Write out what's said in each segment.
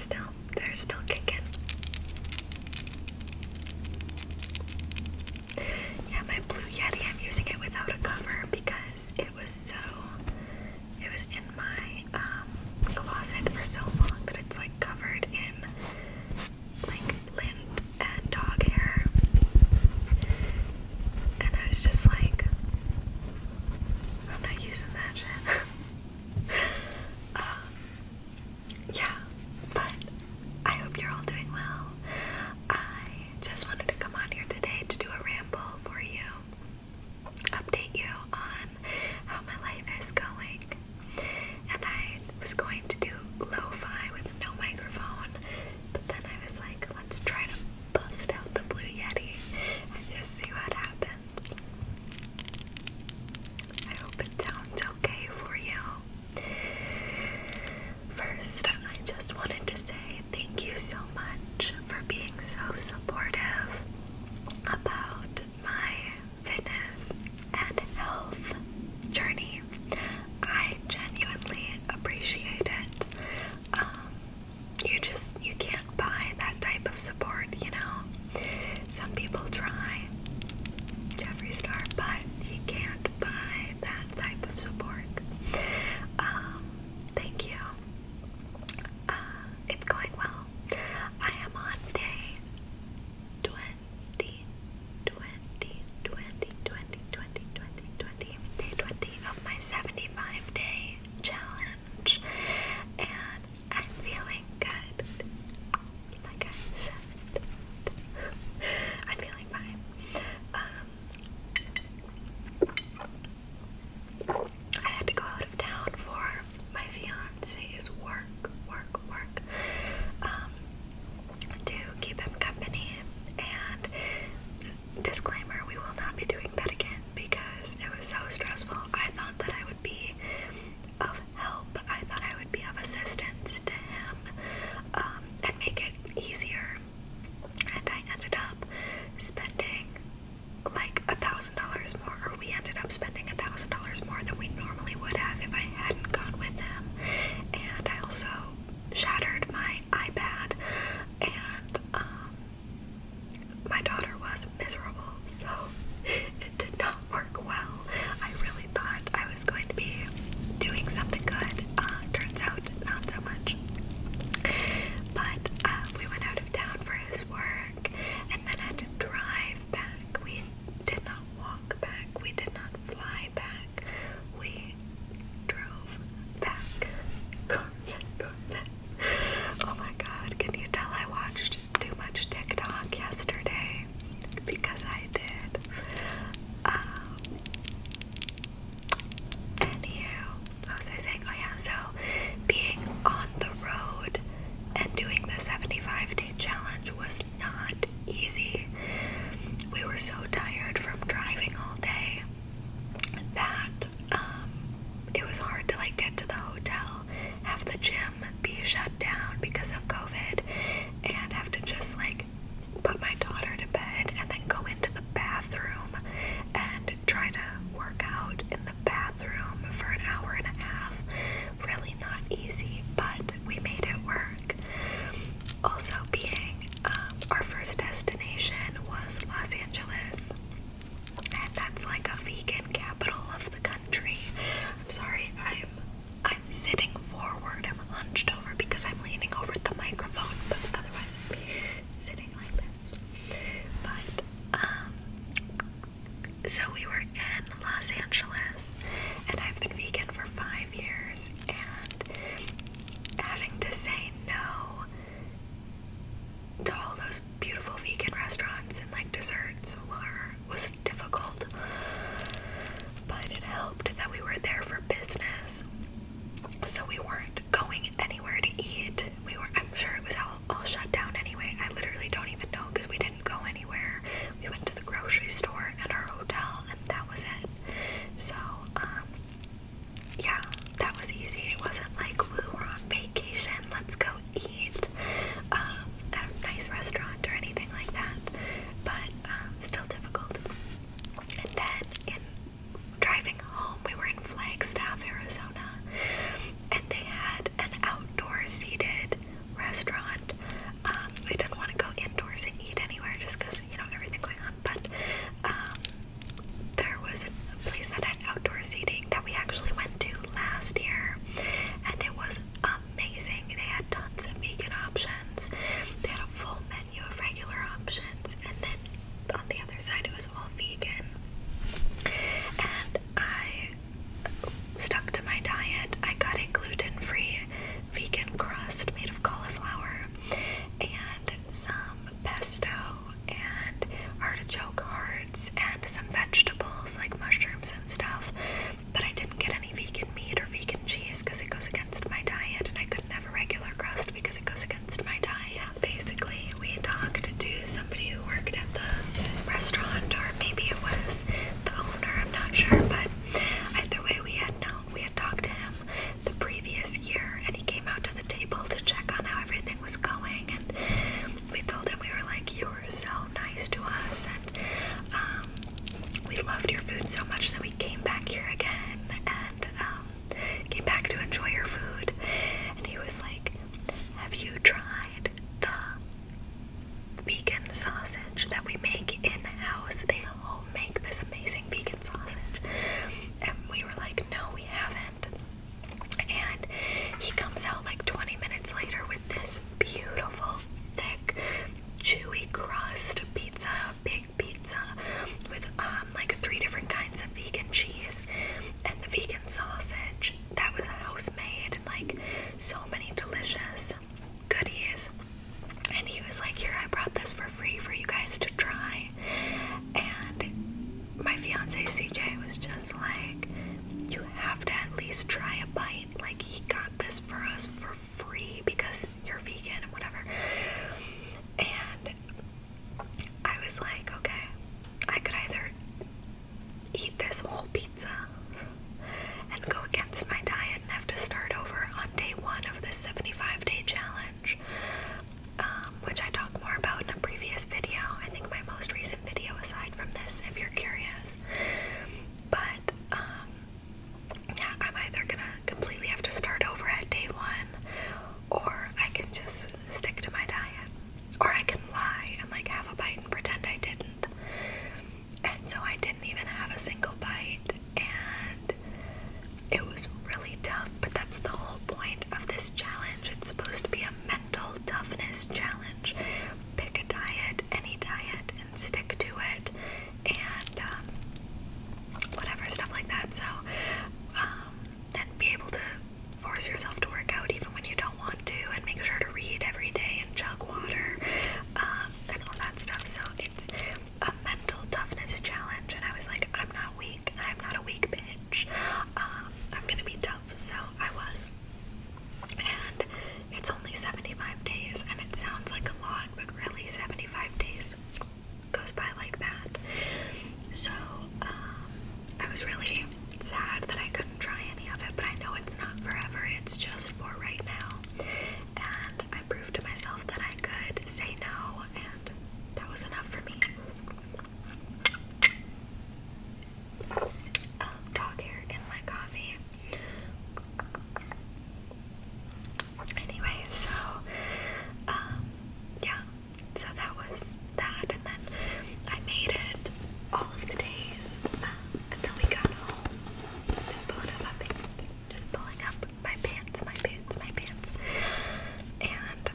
they're still kicking. Yeah, my Blue Yeti, I'm using it without a cover because it was in my closet for so long that it's like covered in like lint and dog hair. And I was just like, I'm not using that shit. Yeah, but I hope you're all doing well. I just wanted to come on here today to do a ramble for you, update you on how my life is going. And I was going to do lo-fi with no microphone, but then I was like, let's try to bust out the Blue Yeti and just see what happens. I hope it sounds okay for you. First, I just wanted to say thank you so much for being so supportive about my fitness and health journey. I genuinely appreciate it. You can't buy that type of support, you know. Some people try, Jeffree Star, but you can't buy that type of support. Thank you. It's going well. I am on day 20 of my 75-day challenge, and I'm feeling good. Like I should. I'm feeling fine. I had to go out of town for my fiance's work, to keep him company, and disclaimer, we will not be doing that again because it was so stressful. I thought that I would be of help, I thought I would be of assistance to him, and make it easier, and I ended up spending like $1,000 more, or we ended up spending $1,000 more than we normally would have if I hadn't gone with him. And I also shattered my iPad, and my daughter was miserable, so it did not work well. I really thought I was going to be doing something good. Turns out not so much. But we went out of town for his work and then had to drive back. We did not walk back. We did not fly back. We drove back. Oh my god, can you tell I watched too much TikTok yesterday? Because I did. Anywho, what was I saying? Oh yeah, so being on the road and doing the 75-day challenge was not easy. We were so tired from driving all day that it was hard to like get to the hotel, have the gym be shut down because of COVID, and have to just like put my daughter to bed and then go into the bathroom and try to work out in the bathroom for an hour and a half. Really not easy, but we made it work. Also being our first destination was Los Angeles, and that's like a vegan capital of the country. I'm sorry, I'm sitting forward, I'm hunched over because I'm leaning over the microphone, but otherwise I'd be sitting like this. But so we were in Los Angeles, and I've been vegan for 5 years, and having to say no delicious goodies. And he was like, here, I brought this for free for you guys to try. And my fiance CJ was just like, you have to at least try a bite. Like, he got this for us for free because you're vegan and whatever. And I was like, okay, I could either eat this whole pizza and go against my diet and have to start over on day 1 of this 75-day challenge, which I talk more about in a previous video. I think my most recent video aside from this, if you're curious. But yeah, I'm either gonna completely have to start over at day 1, or I can just stick to my diet, or I can lie and like have a bite and pretend I didn't. And so I didn't even have a single bite, and it was really tough. But that's the whole point of this challenge. It's supposed to be a mental toughness challenge. Pick a diet, any diet, and stick to it, and whatever, stuff like that. So and be able to force yourself to work out even when you don't want to, and make sure to read every day and chug water, and all that stuff. So it's a mental toughness challenge, and I was like, I'm not weak. I'm not a weak bitch. I'm gonna be tough. So I was. And it's only 75 days, and it sounds like a lot, but really 75 days goes by like that. So I was really sad that I couldn't try any of it, but I know it's not forever. It's just for right now. And I proved to myself that I could say no, and that was enough for me. Dog hair in my coffee. Anyway, so yeah, so that was that, and then I made it all of the days until we got home. Just pulling up my pants, and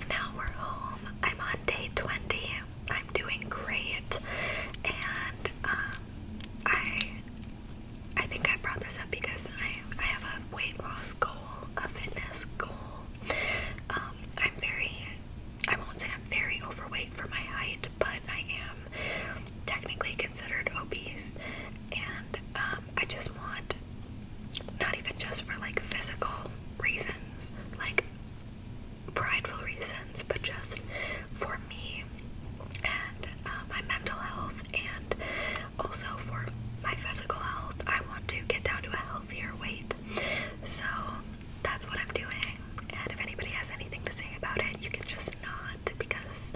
now we're home. I'm on day 20. I'm doing great, and I think I brought this up because I have a weight loss goal, a fitness goal. I won't say I'm very overweight for my height, but I am technically considered obese, and I just want, not even just for like physical reasons, like prideful reasons, but just for me and my mental health, and also for my physical health. I want to get down to a healthier weight. So that's what I'm doing. And if anybody has anything to say about it, you can just nod, because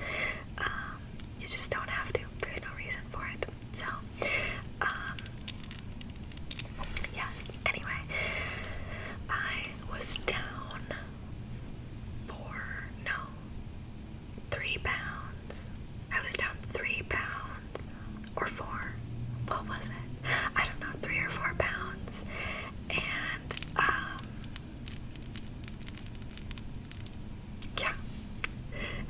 you just don't have to. There's no reason for it. So yes, anyway, I was down 3 pounds. I was down 3 pounds, or 4. What was it? I don't know, 3 or 4 pounds. And yeah.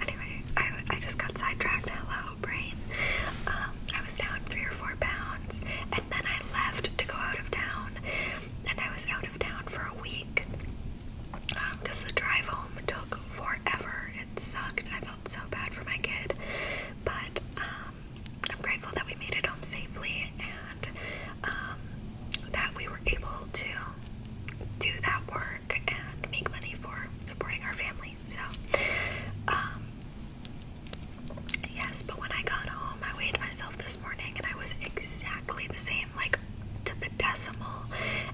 Anyway, I just got sidetracked. Hello, brain. I was down 3 or 4 pounds, and then I left to go out of town, and I was out of town for a week, because the drive home took forever. It sucked. I felt so bad for my kid, but I'm grateful that we made it home safely, and that we were able to do that work and make money for supporting our family. So yes, but when I got home, I weighed myself this morning, and I was exactly the same, like to the decimal.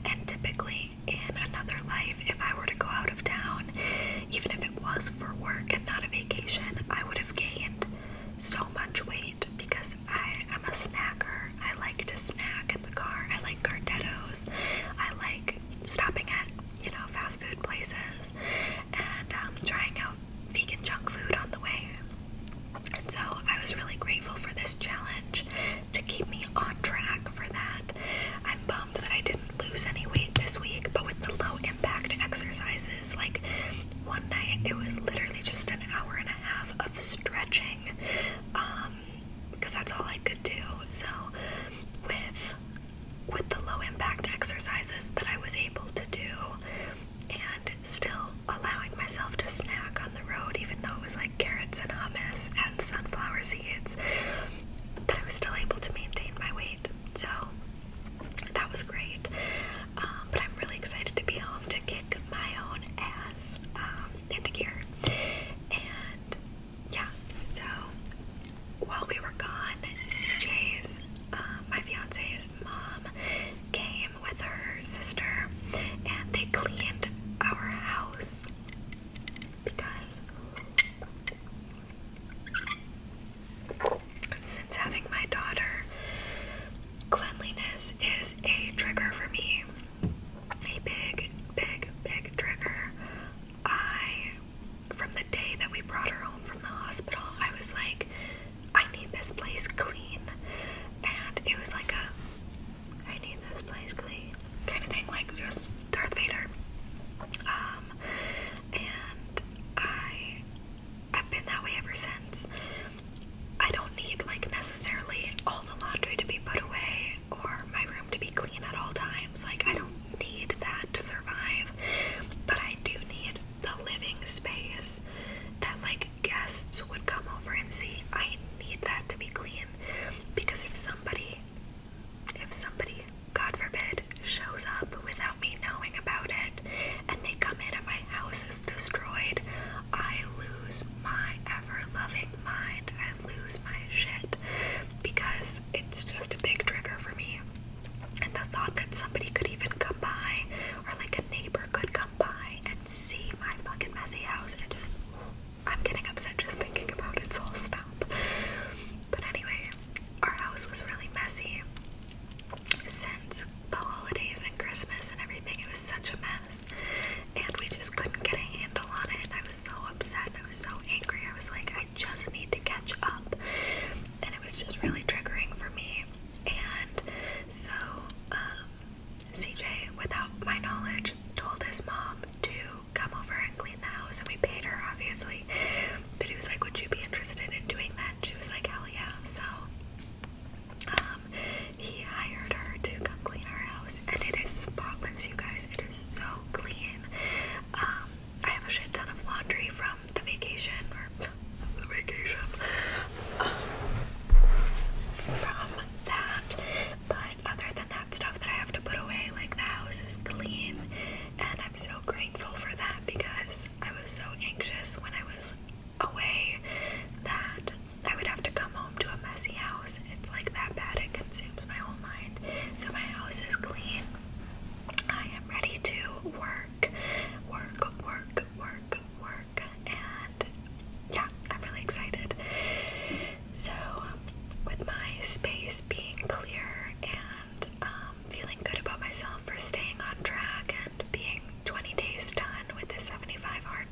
And typically in another life, if I were to go out of town, even if it was for work and not a vacation, I would have gained so much weight, because I'm a snacker. I like to snack in the car. I like Gardettos. I like stopping at, fast food places, and trying out vegan junk food on the way. And so I was really grateful for this challenge to keep me on track for that. I'm bummed that I didn't lose any weight this week, but with the low impact exercises, like one night it was literally just an hour and a half of stretching, because that's all I could do. So with the low impact exercises that I was able to do, and still allowing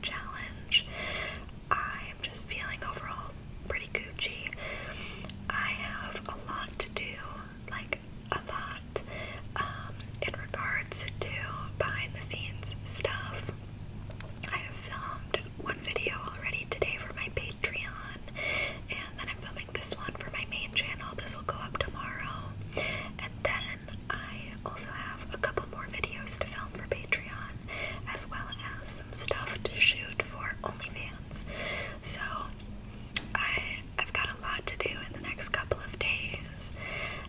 challenge. I'm just feeling overall pretty Gucci. I have a lot to do, like a lot, in regards to behind the scenes stuff. I have filmed one video already today for my Patreon, and then I'm filming this one for my main channel. This will go up tomorrow. And then I also have a couple more videos to film for Patreon, as well as some stuff to shoot for OnlyFans. So I've got a lot to do in the next couple of days,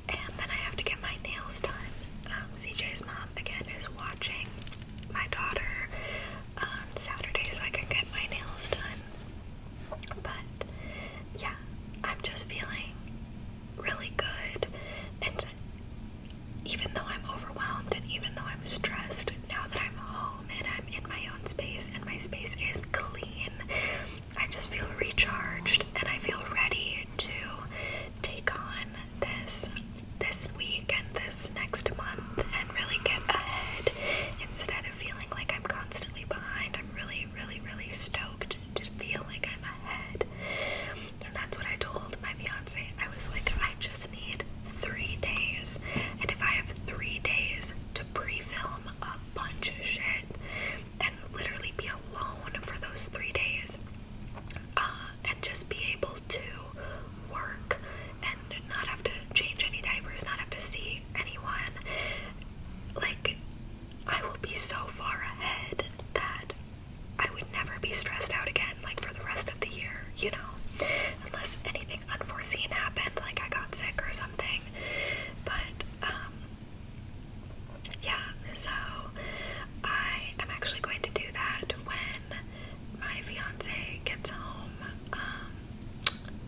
and then I have to get my nails done. CJ's mom again is watching my daughter on Saturday so I can get my nails done. But yeah, I'm just feeling really good, and even though I'm overwhelmed and even though I'm stressed, now that I'm home and I'm in my own space and my space is clean, I just feel recharged and I feel ready to take on this week and this next month and really get ahead instead of feeling like I'm constantly behind. I'm really, really, really stoked to feel like I'm ahead. And that's what I told my fiance. I was like, I just need 3 days. And if I have 3 days to pre-film a bunch of shit and literally be alone for those 3 days, and just be able to work and not have to change any diapers, not have to see anyone, like, I will be so far ahead that I would never be stressed out again, like, for the rest of the year, you know, unless anything unforeseen happened, like I got sick or something. But yeah, so I am actually going to do that when my fiance gets home.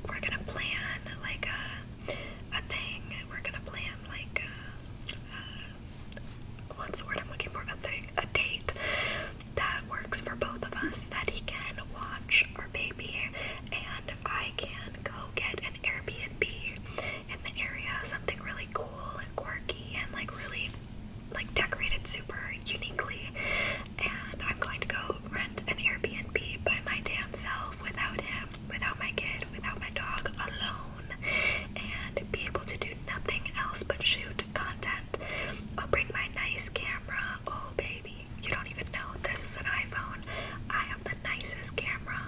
We're gonna plan like a thing. We're gonna plan like what's the word I'm looking for? A date that works for both of us, that he can watch our baby and I can go get an Airbnb in the area, something really cool and quirky and like really like decorated super uniquely. And I'm going to go rent an Airbnb by my damn self, without him, without my kid, without my dog, alone, and be able to do nothing else but shoot content. I'll bring my nice camera. Oh baby, you don't even know, this is an iPhone. I have the nicest camera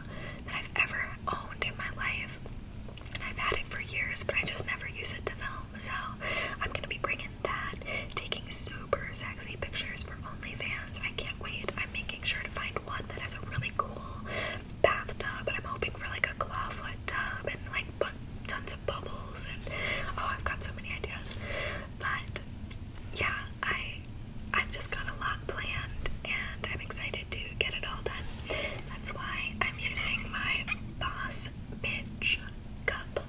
that I've ever owned in my life, and I've had it for years, but I just never use it to film. So I'm gonna be bringing that, taking super sexy pictures for OnlyFans. I can't wait. I'm making sure to find one that has a really cool bathtub. I'm hoping for like a clawfoot tub and like tons of bubbles, and oh, I've got so many ideas. But yeah, I've just got a lot planned and I'm excited to get it all done. That's why I'm using my Boss Bitch cup.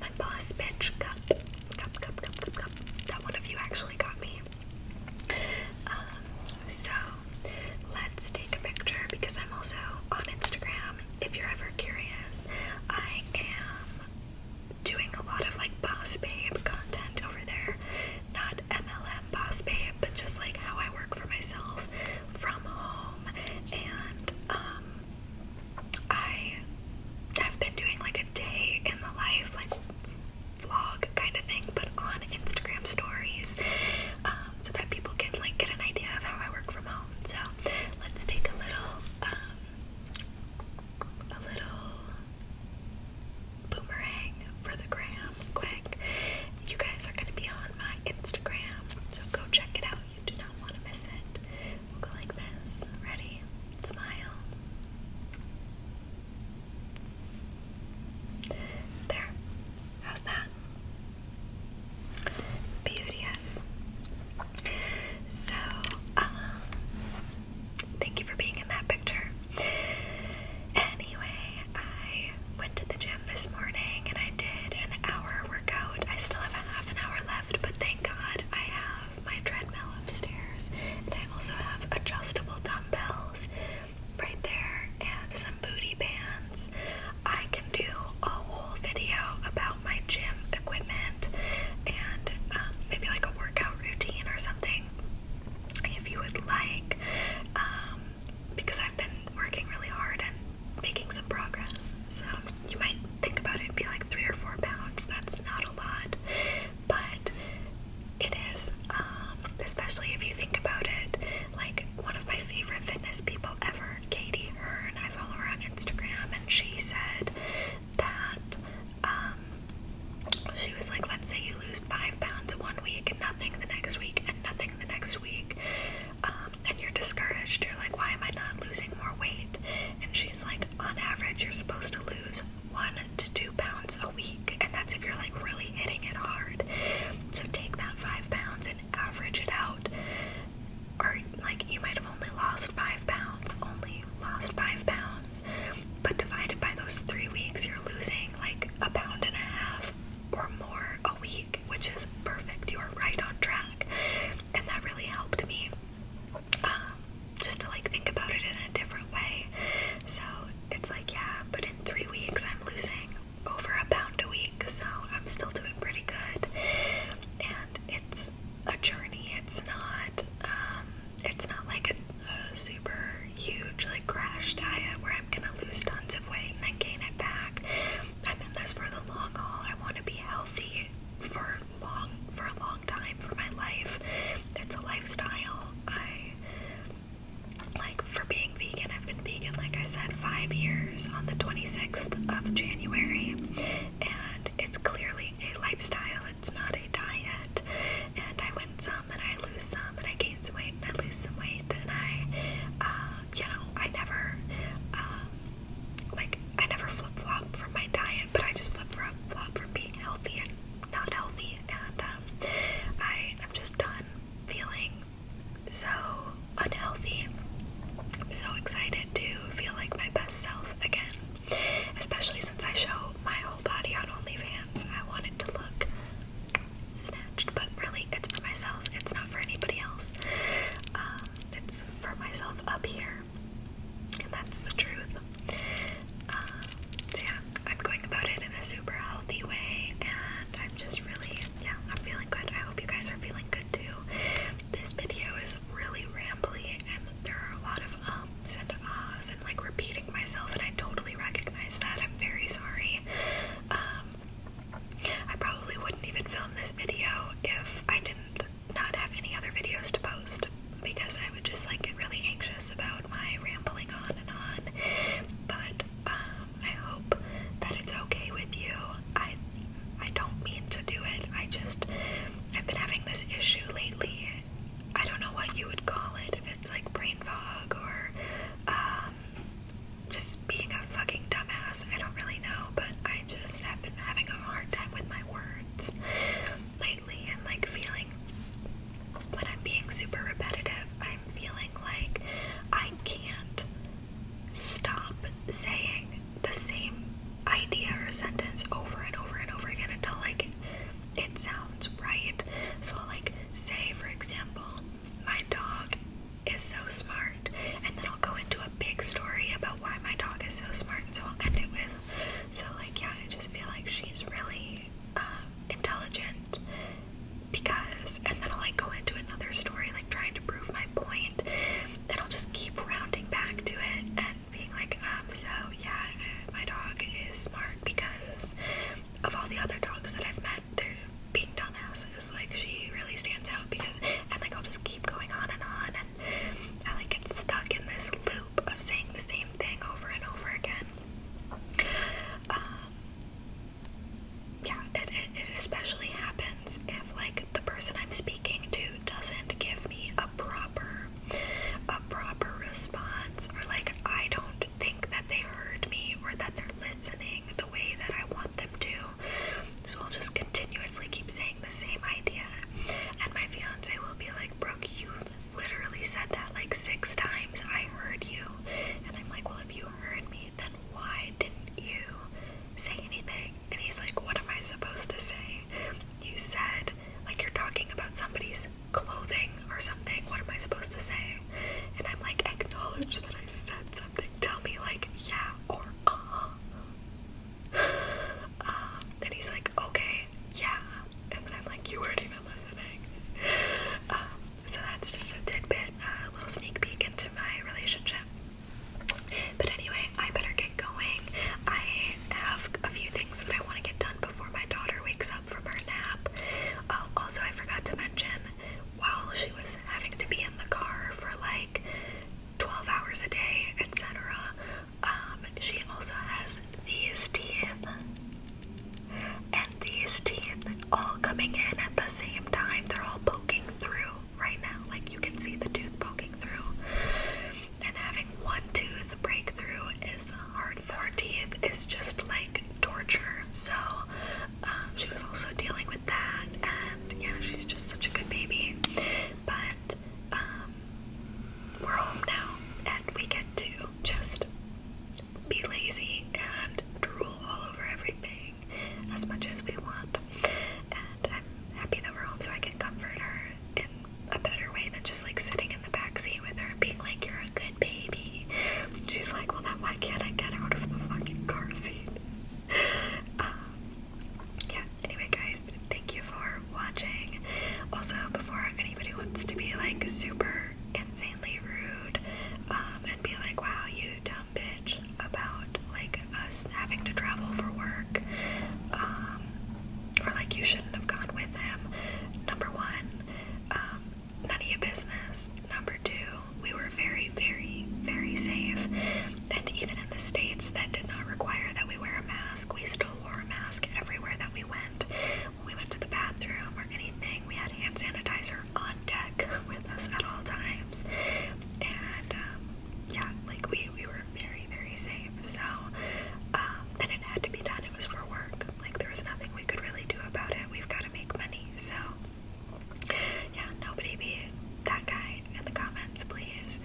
My Boss Bitch cup. Cup. That one of you actually got me. So let's take a picture, because I'm also on Instagram. If you're ever curious, I am doing a lot of like Boss Babe content over there. Not MLM Boss Babe, but just like how I work for myself from home. And I have been doing like a day in the life, like vlog kind of thing, but on Instagram stories, so that people can like get an idea of how I work from home. So let's take a little boomerang for the gram quick. You guys are going to be on my Instagram, so go check it out. You do not want to miss it. We'll go like this, average, you're supposed to lose 1 to 2 pounds a week, and that's if you're like really hitting it hard. So take that 5 pounds and average it out, or like you might have only lost 5 pounds, but divided by those 3 weeks, you're losing like 1.5 pounds or more a week, which is perfect. You're right on track. And that really helped me just to like think about it in a different way. So it's like, yeah, but in 3 weeks I'm losing over 1 pound a week, so I'm still doing pretty good. And it's a journey. It's not like a super huge like crash diet where I'm gonna lose tons of weight and then gain it back. I'm in this for the long haul. I want to be healthy for a long time, for my life. It's a lifestyle. For being vegan, I've been vegan, like I said, 5 years on the 26th of January, and it's clearly a lifestyle. It's not a diet. And I win some and I lose some, and I gain some weight and I lose some weight, and I never flip-flop from my diet, but I just flip-flop from being healthy and not healthy, and I'm just done feeling so unhealthy. I'm so excited to feel like my best self again, especially since I show my whole body on OnlyFans. I want it to look snatched, but really it's for myself. It's not for anybody else. It's for myself up here, and that's the truth. So yeah, I'm going about it in a super healthy way, and I'm just really, I'm feeling good. I hope you guys are feeling good too. This video is really rambly, and there are a lot of ums and ahs and like repeating myself, and I totally recognize that. I'm very sorry. I probably wouldn't even film this video if I didn't not have any other videos to post, because I would just like get really anxious about my rambling on and on. But I hope that it's okay with you. I don't mean to do it. I've been having this issue lately. I don't know what you would call it, if it's like brain fog or just being a fucking dumbass. I don't really know, but I just have been having a hard time with my words lately, and like feeling when I'm being super repetitive, I'm feeling like I can't stop saying the same idea or sentence over and over and over again until like it sounds right. So like, say for example, my dog is so smart, and then I'll go into a big story about why my dog is so smart, and so I'll end it with, so like, yeah, I just feel like she's really intelligent because, and then I'll like go into another story like trying to prove my point, and I'll just keep rounding back to it and being like, so yeah, my dog is smart because of all the other dogs that I've met, they're being dumbasses. Like, she really stands out because, and like I'll just keep going on, and I like get stuck in this loop of saying the same thing over and over again. It especially happens if like the person I'm speaking to doesn't give me comments. And yeah, like we were very, very safe. So then it had to be done. It was for work. Like there was nothing we could really do about it. We've got to make money. So yeah, nobody be that guy in the comments, please.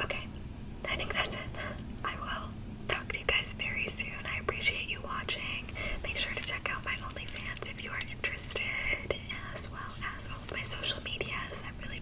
Okay, I think that's it. I will talk to you guys very soon. I appreciate you watching. Make sure to check out my OnlyFans if you are interested, as well as all of my social medias. I really